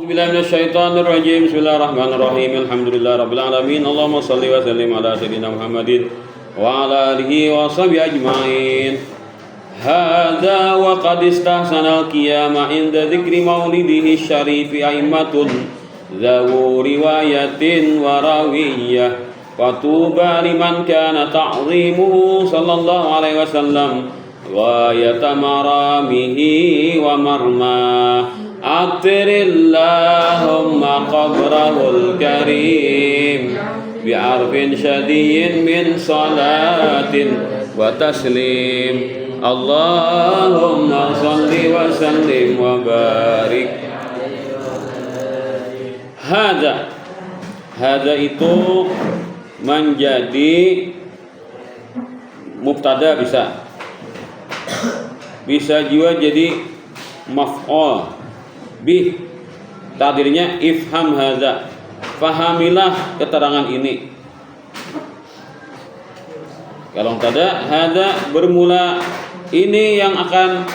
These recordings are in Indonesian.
Billahi minasyaitonir rajim. Bismillahirrahmanirrahim. Alhamdulillahirabbil alamin. Allahumma shalli wa sallim ala sayyidina Muhammadin wa ala alihi wa sahbihi ajmain. Hadza wa qad istahsana al-qiyama inda dzikri maulidihi syarifi aimatun zawu riwayatin wa rawiyah. Fatuba liman kana ta'zimuhu sallallahu alaihi wasallam ghayata maramihi wa marmah. Atirillahumma qabrahul karim bi'arfin syadiyin min salatin wa taslim. Allahumma salli wa sallim wa barik. Hadza itu menjadi mubtada, bisa juga jadi maf'ul bih, takdirnya ifham hadza, fahamilah keterangan ini. Kalau tada hadza bermula ini yang akan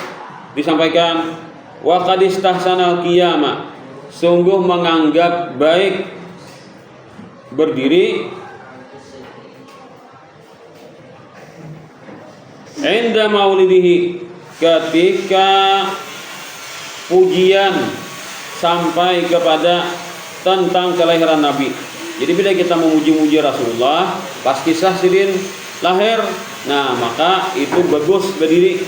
disampaikan. Wa qad istahsanal qiyama, sungguh menganggap baik berdiri inda maulidihi, ketika pujian sampai kepada tentang kelahiran Nabi. Jadi bila kita memuji-muji Rasulullah pas kisah sidin lahir, nah maka itu bagus berdiri.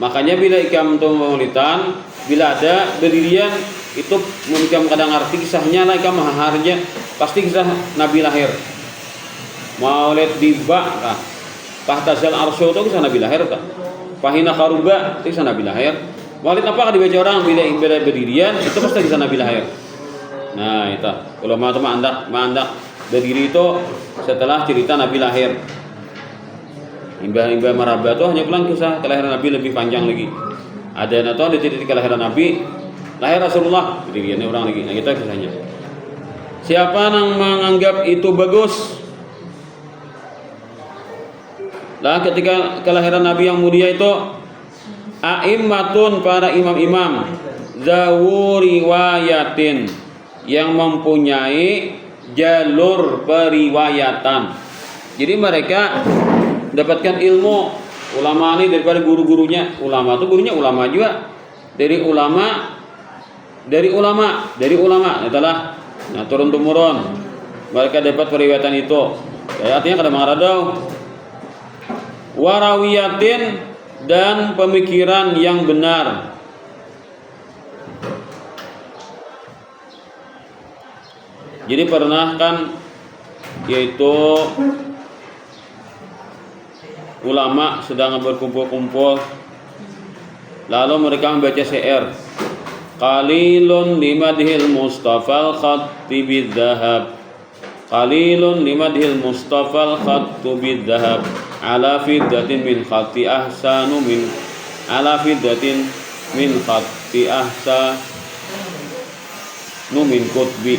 Makanya bila ikam maulidan, bila ada berdirian itu mungkin kadang arti kisahnya lah ikam maharnya pasti kisah Nabi lahir. Maulid diba kah? Pahtazal arsy itu kisah Nabi lahir kah? Pahina karuba itu kisah Nabi lahir. Maulid apa dibaca orang bila berdirian itu pasti kisah Nabi lahir. Nah itu ulama itu mandak berdiri itu setelah cerita Nabi lahir. Imbah maraba itu hanya pulang kisah kelahiran Nabi lebih panjang lagi. Ada atau ada cerita kelahiran Nabi, lahir Rasulullah, berdiriannya orang lagi. Nah kita kisahnya. Siapa yang menganggap itu bagus? Lah ketika kelahiran Nabi yang mulia itu a'immatun, para imam-imam, zawu riwayatin, yang mempunyai jalur periwayatan. Jadi mereka dapatkan ilmu ulama ini daripada guru-gurunya. Ulama itu gurunya ulama juga, dari ulama itulah. Nah turun temurun mereka dapat periwayatan itu. Artinya kada mengaradau. Warawiyatin, dan pemikiran yang benar. Jadi pernah kan yaitu ulama sedang berkumpul-kumpul, lalu mereka membaca syair. Qalilun limadhil Mustafal khatti bidzahab, qalilun limadhil Mustafal khattu bidzahab, ala fiddatin min khatti ahsanu min, ala fiddatin min khatti ahsanu min kutbi,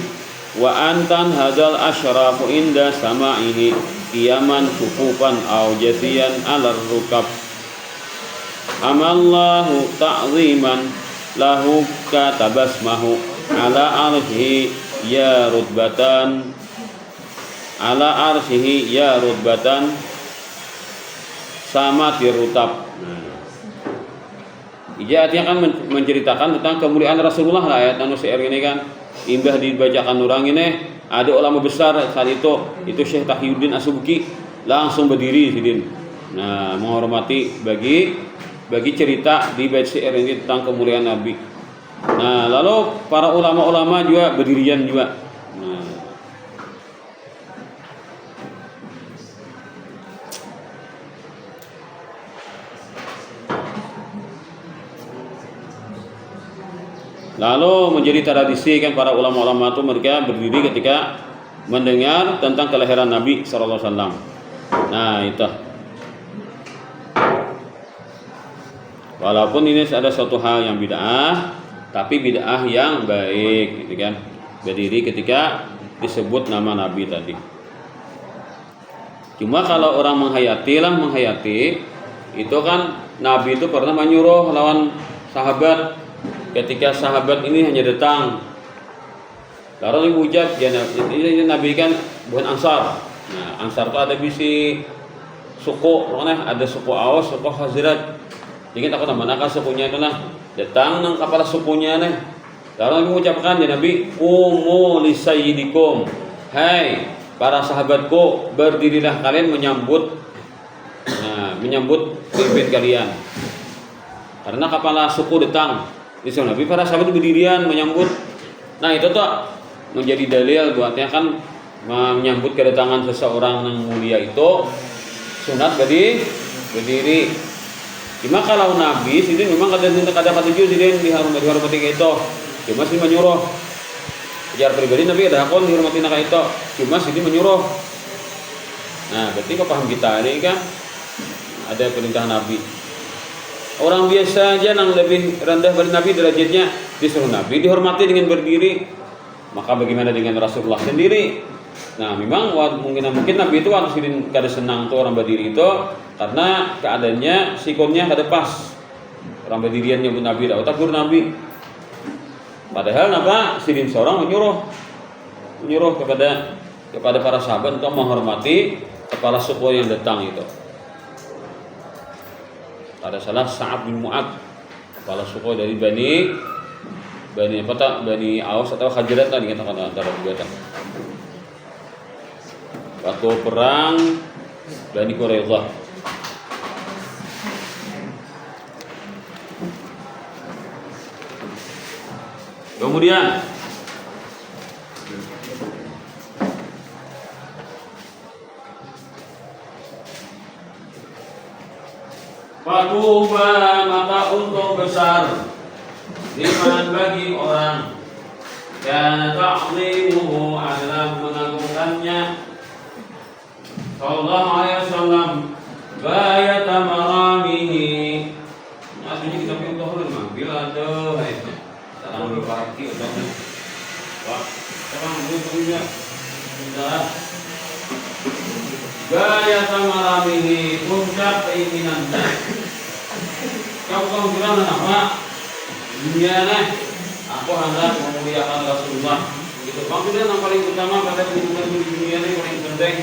wa antan hadzal asyrafu inda sama'ihi qiyaman sufufan aw jasiyan ala rukab, amallahu ta'ziman lahu katabasmahu ala arshihi ya rutbatan, ala arshihi ya rutbatan sama dirutab. Ija artinya kan menceritakan tentang kemuliaan Rasulullah lah ayat anu syair ini kan. Imbah dibacakan orang ini, ada ulama besar saat itu Syekh Taqiyuddin As-Subki langsung berdiri sidin. Nah, menghormati bagi cerita di bait syair ini tentang kemuliaan Nabi. Nah, lalu para ulama-ulama juga berdirian juga. Nah, lalu menjadi tradisi kan para ulama-ulama itu mereka berdiri ketika mendengar tentang kelahiran Nabi sallallahu alaihi wasallam. Nah, itu. Walaupun ini ada suatu hal yang bid'ah, tapi bid'ah yang baik, gitu kan. Berdiri ketika disebut nama Nabi tadi. Cuma kalau orang menghayati itu kan Nabi itu pernah menyuruh lawan sahabat ketika sahabat ini hanya datang, lalu ibu ucap, ya Nabi kan bukan Ansar. Nah, Ansar itu ada bisi suku, mana ada suku Aus, suku Khazraj. Jadi aku namanakan sukunya itu nah, datang nang kepala sukunya nih. Lalu Nabi mengucapkan, ya Nabi, umu li sayyidikum. Hai para sahabatku, berdirilah kalian menyambut pemimpin kalian. Karena kepala suku datang. Di Nabi para sahabat berdirian menyambut. Nah, itu tuh menjadi dalil buatnya kan menyambut kedatangan seseorang yang mulia itu sunat berdiri. Cuma kalau Nabi sini memang kada katujuh sini dihormati kayak itu. Cuma sini menyuruh. Secara pribadi Nabi ada hakon dihormati kayak itu. Cuma sini menyuruh. Nah, berarti kau paham kita ini kan ada perintah Nabi. Orang biasa aja yang lebih rendah dari Nabi derajatnya disuruh Nabi dihormati dengan berdiri. Maka bagaimana dengan Rasulullah sendiri? Nah, memang mungkin Nabi itu waktu sidin kada senang tuh orang berdiri itu karena keadaannya sikonnya kada pas. Orang berdirian nyebut Nabi dah tegur Nabi. Padahal apa? Sidin seorang menyuruh kepada para sahabat untuk menghormati kepala suku yang datang itu. Ada salah Sa'ad bin Mu'ad, kepala suku dari Bani Aus atau Khazraj tadi dikatakan antara dua tak. Waktu perang Bani Quraidah. Kemudian Fatuba, maka untung besar liman bagi orang dan ta'limuhu adalah mengagungkannya sallallahu alaihi wasallam bayat maramihi. Artinya kita punya untuk mengambil ada tangan di parki udah wah sekarang punya sudah bayat maramihi puncak keinginannya. Kau bilang apa? Dunia aku hendak memuliakan Rasulullah. Itu maksudnya yang paling utama pada kehidupan di dunia ini paling penting.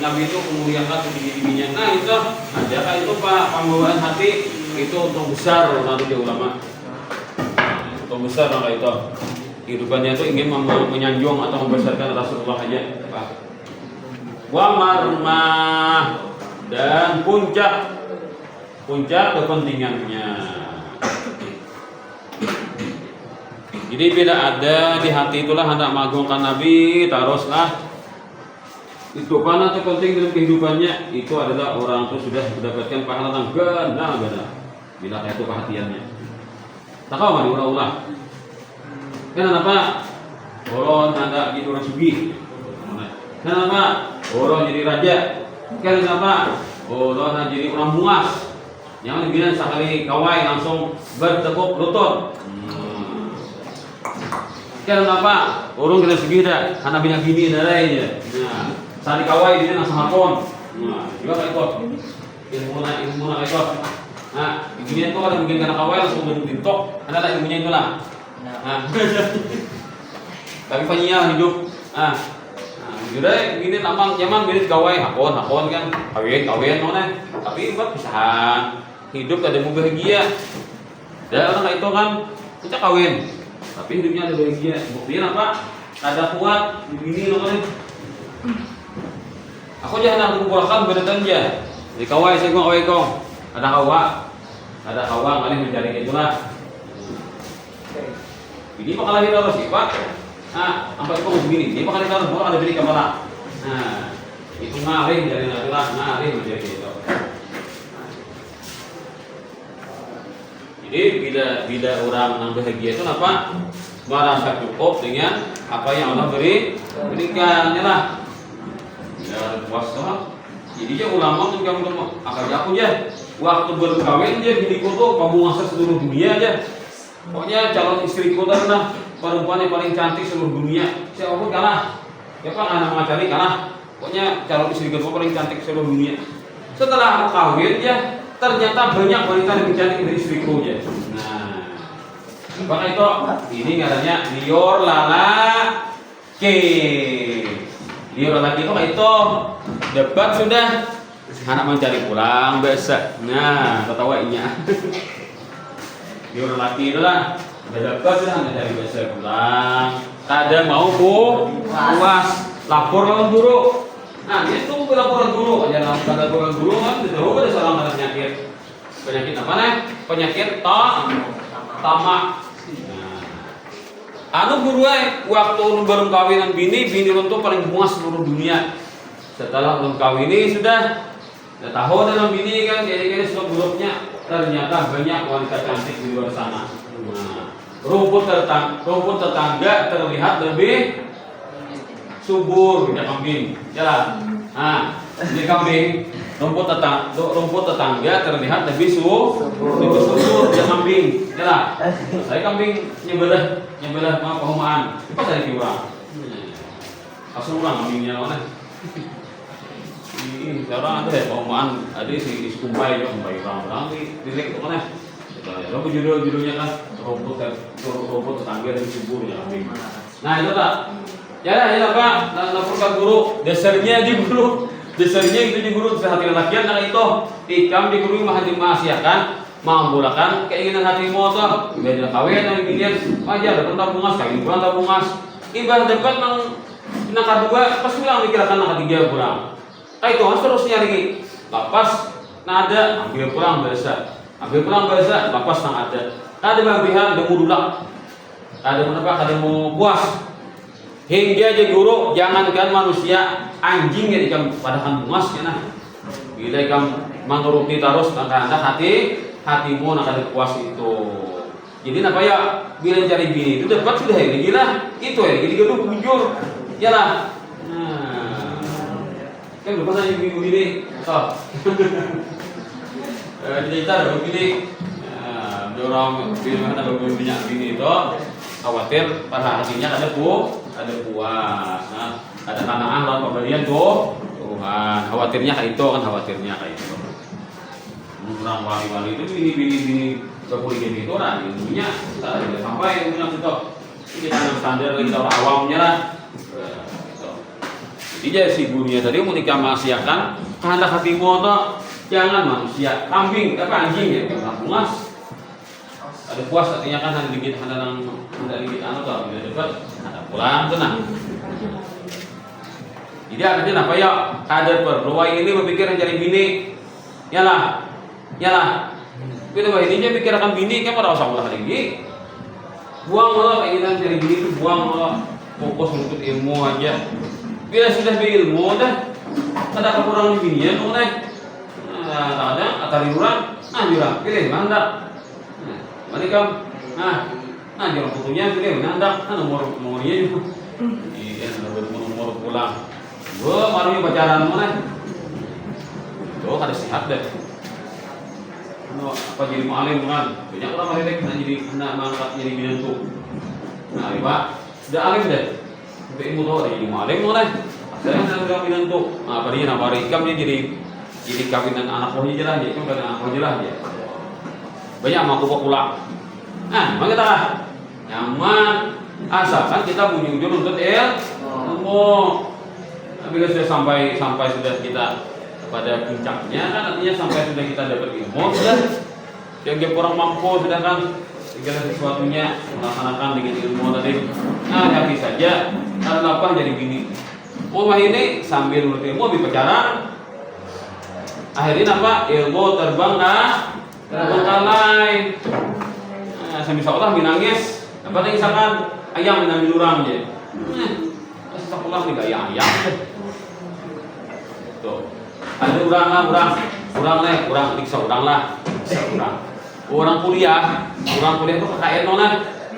Nabi itu memuliakan diri-dirinya. Nah itu ada itu pak pembawaan hati itu untuk besar nanti ulama. Untuk besar lah itu kehidupannya itu ingin menyanjung atau membesarkan Rasulullah aja. Pak. Wa marmah dan puncak kepentingannya. Jadi bila ada di hati itulah hendak mengagungkan Nabi, teruslah itu mana terpenting dalam kehidupannya itu adalah orang itu sudah mendapatkan pahala yang ganda. Bila itu perhatiannya. Tak kau mari ulah-ulah. Kenapa? Orang hendak jadi orang sugih. Kenapa? Orang jadi raja. Kenapa? Orang jadi orang bungas. Yang bilang sekali kawai langsung bertekuk lutut. Kenapa? Orang kena segi dah, karena banyak bini dah aja. Nah, saat kawai dia langsung hakon. Nah, juga kayak itu. Ilmu nak kayak itu. Nah, begini tu ada mungkin kena kawai langsung bentuk. Ada tak ilmunya itulah. Nah, tapi penyiar hidup. Jadi begini lama zaman begini kawai hakon kan, kawin mana? Tapi buat pisahan. Hidup ada mau bahagia. Dan orang kayak itu kan kita kawin, tapi hidupnya ada bahagia. Buktinya apa? Ada kuat begini loh kan. Aku jangan mengumpulkan berdanja. Di kawai saya kawai kong. Ada kawa kali mencari itulah. Ini bakal lagi terus sih pak. Sampai itu begini. Ini bakal terus bakal ada beri kepala. Nah, itu ngalih dari natural, ngalih mencari itu. Jadi bila orang yang bahagia itu apa? Merasa cukup dengan apa yang Allah berikan lah. Ya puasa. Jadi dia ulama tuh kamu akan aku aja. Waktu berkawin dia biniku tuh penguasa seluruh dunia aja. Pokoknya calon istriku karena perempuan yang paling cantik seluruh dunia. Siapa pun kalah. Ya kan anak macari kalah. Pokoknya calon istriku paling cantik seluruh dunia. Setelah kawin ya ternyata banyak wanita yang lebih cantik dari istriku ya. Nah, Bang itu ini ngaranya lior lala ke. Lior lala itu kayak itu debat sudah. Anak mencari pulang biasa. Nah, ketawainya. Lior laki itu lah. Udah debat sudah mencari biasa pulang. Ada mau puas lapor lawan guru. Nah, dia tunggu laporan guru. Aja laporan guru kan tahu ada seorang penyakit. Penyakit apa nih? Penyakit tamak. Anu guru waktu baru kawinan bini runtuh paling muas seluruh dunia. Setelah belum kawin ini sudah tahu dalam bini kan jadi sudah buruknya ternyata banyak wanita cantik di luar sana. Nah, rumput tetangga terlihat lebih subur ya kambing. Jalan. Nah, di kambing rumput tetangga terlihat lebih subur ya kambing. Jalan. Saya kambing nyebelah perumahan. Pas saya kurang. Langsung kurang kambingnya mana? Ini sekarang ada ya perumahan ada si kumbai orang di lek mana? Lalu judulnya kan rumput tetangga lebih subur ya kambing. Nah itu tak. Ya Pak, laporkan guru. Dasarnya di guru hati lelakian nah itu ikam di guru mahasiakan mambulakan keinginan hatimu tuh beda kawin dan beginian aja ada tabungas kawin kurang tabungas ibarat dapat nang kedua pas pulang mikirkan nang ketiga kurang itu harus terus nyari lapas nada ambil pulang bahasa lapas nang ada bagian demu dulak ada mau puas hingga aja guru jangankan manusia anjing ya ikam padakan bungas ya nah bila ikam menuruti terus karena hatimu nak ada puas itu jadi apa ya bila cari bini itu dapat sudah ini gila itu ya jadi gaduh bujur ya lah nah kan lupa saya minggu ini so cerita ada begini dorong bila ada minyak bini itu khawatir pada hatinya ada puas nah ada kanaan lawan pemberian Tuhan khawatirnya kayak itu kurang wali-wali itu bini kepolisian itu lah intinya tidak sampai yang itu kita standar kita orang awamnya lah jadi si gurunya tadi mau dikamaksiakan kehendak hatimu tuh jangan manusia kambing apa anjing ya bungas ada puas artinya kan ada dikit anu tuh bila dekat ada pulang tenang jadi akhirnya apa ya kader perlu ini berpikir mencari bini yalah kita ini dia pikirkan bini kan pada usah lagi buang lo keinginan cari bini itu buang lo fokus untuk ilmu aja bila sudah berilmu dah ada kekurangan di bini ya ada atari orang bilang pilih mandak mereka jangan putunya pilih mandak nomornya juga iya nomor pulang gua marunya pacaran mana ada sehat deh apa jadi mu'alim kan banyak orang mereka kena mangkat jadi binantu nah Pak sudah alim deh sampai ilmu tahu jadi mu'alim mana saya sudah binantu apa dia nama rekam dia jadi kawinan anak pohnya jelas dia kan kawinan anak pohnya jelas dia banyak mau pulang maka kita nyaman asalkan kita punya ujung untuk ilmu bila sudah sampai sudah kita pada puncaknya kan artinya sampai sudah kita dapat ilmu sudah yang dia kurang mampu sedangkan segala sesuatunya melaksanakan dengan ilmu tadi hati saja karena apa jadi gini ini sambil menurut ilmu lebih pacaran akhirnya apa ilmu terbang lain sambil seolah binangis apa misalkan ayam mengambil orang aja seolah nih gaya ayam tuh ada orang diksa orang kuliah itu KKN nona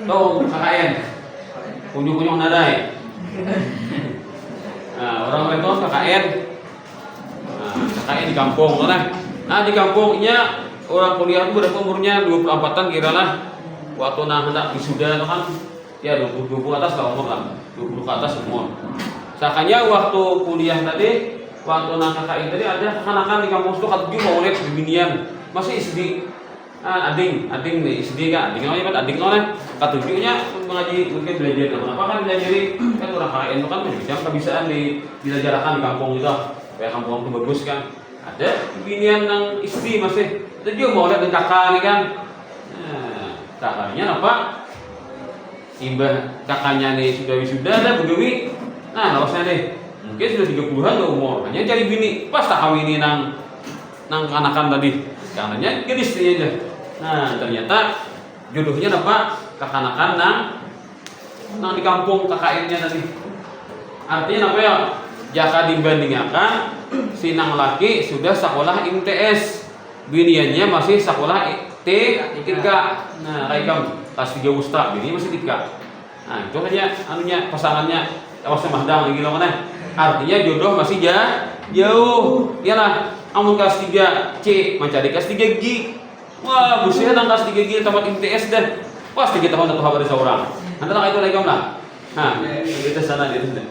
tuh KKN kunjung nadai orang itu KKN di kampung di kampungnya orang kuliah itu berapa umurnya 24-an kiralah waktu hendak wisuda itu kan ya 20 atas lah umur lah 20 ke atas umur sakanya waktu kuliah tadi waktu KKN tadi ada anak-anak di kampung itu 7 mau lihat bibinian masih SD ading nih SD kan, ading namanya ading nih. Ketujuhnya mengaji mungkin belajar apa kan belajar kan orang KN itu kan macam kebiasaan diajarkan di kampung gitu. Kayak kampung itu bagus kan. Ada binian yang istri masih itu juga mau lihat kakak nih kan. Nah, kakaknya apa? Imbah kakaknya nih sudah wisuda ada begawi. Nah, lawasnya deh. Mungkin sudah 30-an tuh umur. Hanya cari bini pas tak kawinin nang anakan tadi. Karenanya gadis dia aja. Nah, ternyata jodohnya apa? Kekanakan nang di kampung KKN-nya tadi. Artinya apa ya? Jika dibandingkan si nang laki sudah sekolah IMTS, biniannya masih sekolah T3. Nah, kayak kamu kelas 3 ustaz, bini masih 3. Nah, itu saja anunya pasangannya awas mahdang lagi loh kan. Artinya jodoh masih jauh. Iyalah, amun kelas 3 C mencari kelas 3 G. Wah, busia nang kelas 3 G tempat IMTS dan pasti kita tahu kabar seorang. Antara itu lagi lah. Nah, kita sana itu sudah.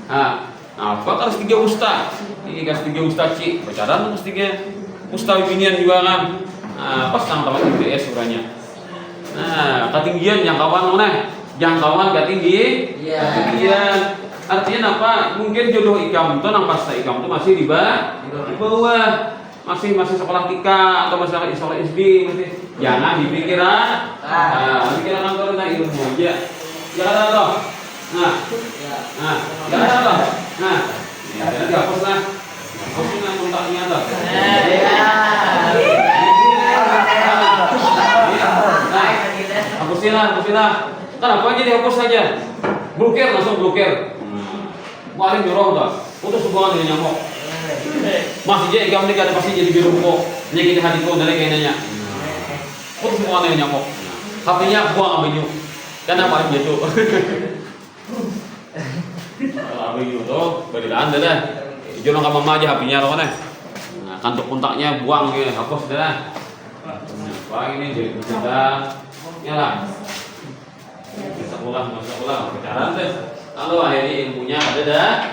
Nah, apa kelas 3 ustaz? Ini kelas 3 ustaz C, pacaran kelas 3 ustaz binian juga kan. Nah, pas nang tempat IMTS uranya. Nah, ketinggian jangkauan mana? Jangkauan ketinggian. Artinya apa? Mungkin jodoh ikam itu nang pas ikam itu masih di bawah. Masih sekolah tika atau masih sekolah SD masih. Jangan dipikirkan. Nah, pikirkan karena ilmu aja. Jangan toh. Nah, jangan toh. Nah, jadi hapus lah. Hapusin lah kontaknya toh. Hapusin lah. Kenapa aja dihapus saja? Blokir langsung blokir. Paling dorong tuh. Putus hubungan dengan nyamuk. Masih jadi kamu nih pasti jadi biru kok. Nyakit hatiku dari kayaknya. Putus hubungan dengan nyamuk. HP-nya buang ambil nyuk. Karena paling jatuh. Ambil nyuk tuh berilaan dah. Jangan kamu mama aja HP-nya loh kan. Nah, kantuk kontaknya buang gitu, hapus dah. Wah ini jadi sudah. Yalah. Bisa pulang pacaran deh. Lalu akhirnya ilmunya ada dah.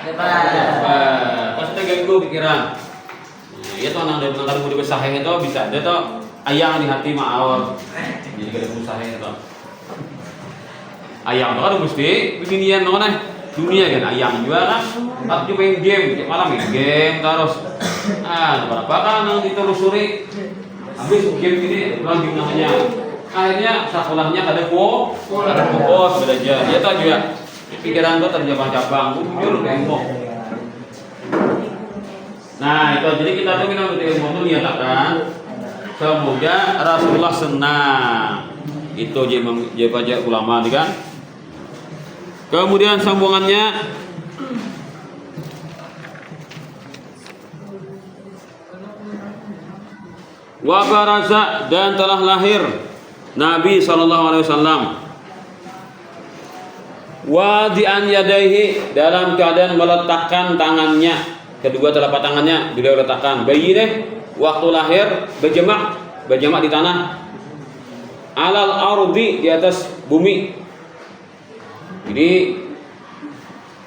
Pas udah ganggu pikiran. Ya tuh nang mau dibesahih itu bisa ada tuh ayang di hati ma'awar. Jadi kada besahih itu. Ayang tuh kan mesti beginian mana dunia kan ayang juga kan. Tapi main game, tiap malam main game terus. Ah, berapa kan nang ditelusuri. Habis game ini pulang game namanya. Akhirnya sekolahnya ada fokus belajar. Dia tuh juga pikiran tuh terjabang-jabang, jujur ilmu. Nah itu jadi kita tuh minum ilmu itu nyatakan semoga Rasulullah senang. Itu dia baca ulama kan. Kemudian sambungannya wa baraza dan telah lahir Nabi SAW wadi'an yadaihi dalam keadaan meletakkan tangannya, kedua telapak tangannya beliau letakkan. Bayi deh waktu lahir berjamak di tanah, alal ardi di atas bumi. Jadi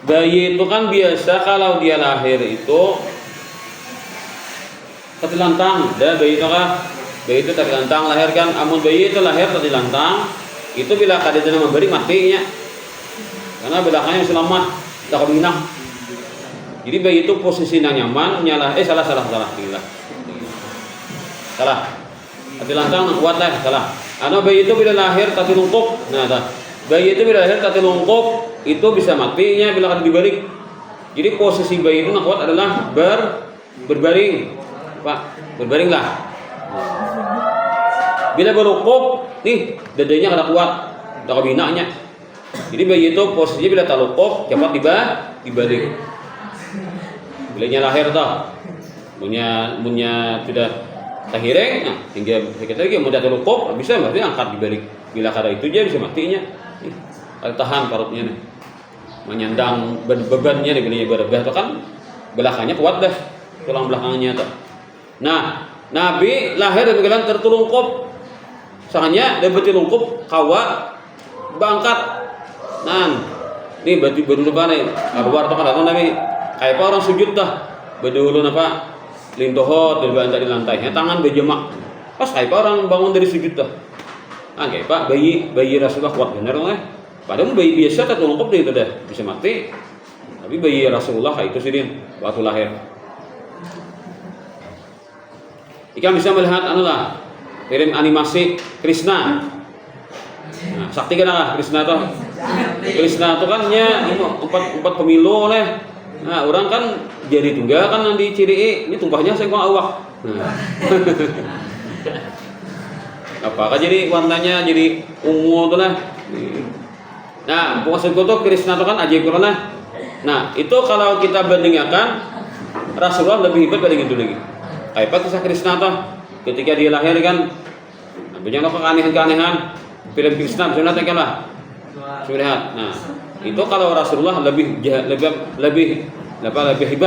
bayi itu kan biasa kalau dia lahir itu terlantang, dan bayi itu terlantang lahir kan. Amun bayi itu lahir terlantang itu bila kadang memberi matinya. Karena belakangnya selamat, tak keminang. Jadi bayi itu posisinya nyaman, salah. Hati lantang kuat lah, salah. Karena bayi itu bila lahir tadi lungkup, bayi itu bila lahir tadi lungkup itu bisa matinya bila kada dibalik. Jadi posisi bayi itu kuat adalah berbaring, Pak, berbaring lah. Bila berlungkup, nih dadanya kada kuat, tak kebinanya. Jadi bayi itu posisinya bila talukuk cepat dibalik. Bilanya lahir dah, punya sudah tahiring, nah tinggal kita lagi mudah talukuk bisa berarti angkat dibalik. Bila kada itu dia bisa matinya. Tahan parutnya nih, menyandang bebannya nih bilanya berbah itu kan belakangnya kuat dah, tulang belakangnya tuh. Nah Nabi lahir dan keadaan tertulungkup, soalnya dia bertilungkup kawa bangkat. Nah, ini baru lupa nih. Keluar tuh kan Nabi kayak apa orang sujud dah. Badulun apa? Lintohot dan bantai di lantainya tangan berjamak. Pas kayak orang bangun dari sujud tuh. Kayak Pak, bayi Rasulullah kuat bener lah. Padahal bayi biasa tak lengkap deh itu dah bisa mati. Tapi bayi Rasulullah kayak itu sih din waktu lahir. Ikan bisa melihat film animasi Krishna. Nah, sakti kan lah Krishna tuh. Krishna tuh kan empat pemilu oleh. Nah, orang kan jadi tunggal kan nanti ciri ini tumpahnya sengkong awak. Nah. Apakah jadi warnanya jadi ungu tuh lah. Nah, maksudku tuh Krishna tuh kan ajaib corona. Nah, itu kalau kita bandingkan Rasulullah lebih hebat dari itu lagi. Kayak apa kisah Krishna tuh ketika dia lahir kan banyak keanehan-keanehan film Krishna bisa lihat lah. Sudah. Nah, itu kalau Rasulullah lebih hebat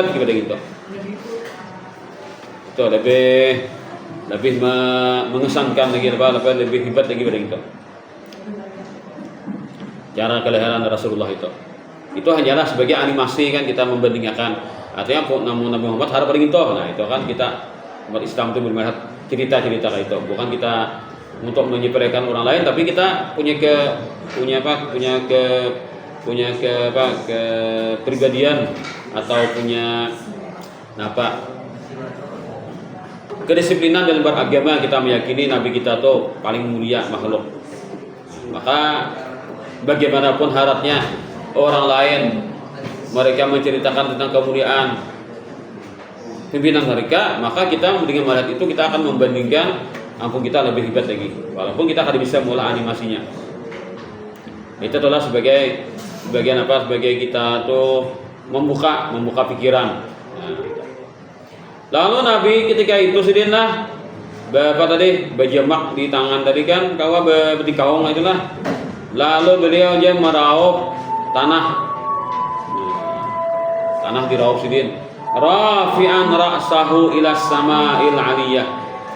daripada gitu. Itu lebih mengesankan lagi lebih hebat lagi daripada gitu. Cara kelahiran Rasulullah itu hanyalah sebagai animasi kan kita membandingkan. Artinya namun Nabi Muhammad harap paling itu. Nah, itu kan kita umat Islam itu melihat cerita-cerita kayak itu. Bukan kita untuk menyepelekan orang lain, tapi kita punya kepribadian atau punya kedisiplinan dalam beragama. Kita meyakini Nabi kita tuh paling mulia makhluk. Maka bagaimanapun harapnya orang lain mereka menceritakan tentang kemuliaan pimpinan mereka, maka kita dengan melihat itu kita akan membandingkan ampun kita lebih hebat lagi, walaupun kita akan bisa mulai animasinya. Itu adalah sebagai kita tuh membuka pikiran. Lalu Nabi ketika itu sedihlah bapak tadi berjamak di tangan tadi kan kawa bertikawang itulah. Lalu beliau aja meraup tanah diraup sidin. Rafi'an ra'sahu ila sama'il 'aliyah.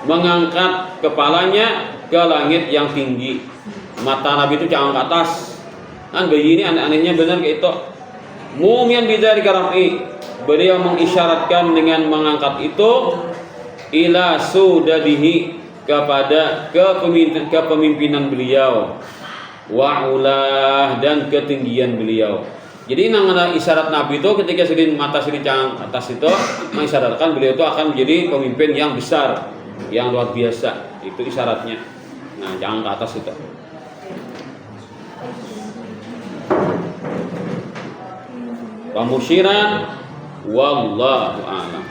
Mengangkat kepalanya ke langit yang tinggi. Mata Nabi itu jangan ke atas. Kan bayi ini aneh-anehnya benar kayak itu. Mu'min bidzalika rafi. Beliau mengisyaratkan dengan mengangkat itu ila sudadihi kepada kepemimpinan beliau. Wa'ulah dan ketinggian beliau. Jadi nang isyarat Nabi itu ketika mata cang atas itu mengisyaratkan beliau itu akan menjadi pemimpin yang besar, yang luar biasa. Itu isyaratnya. Nah, jangan ke atas itu. Pamusyiran wallahu a'lam.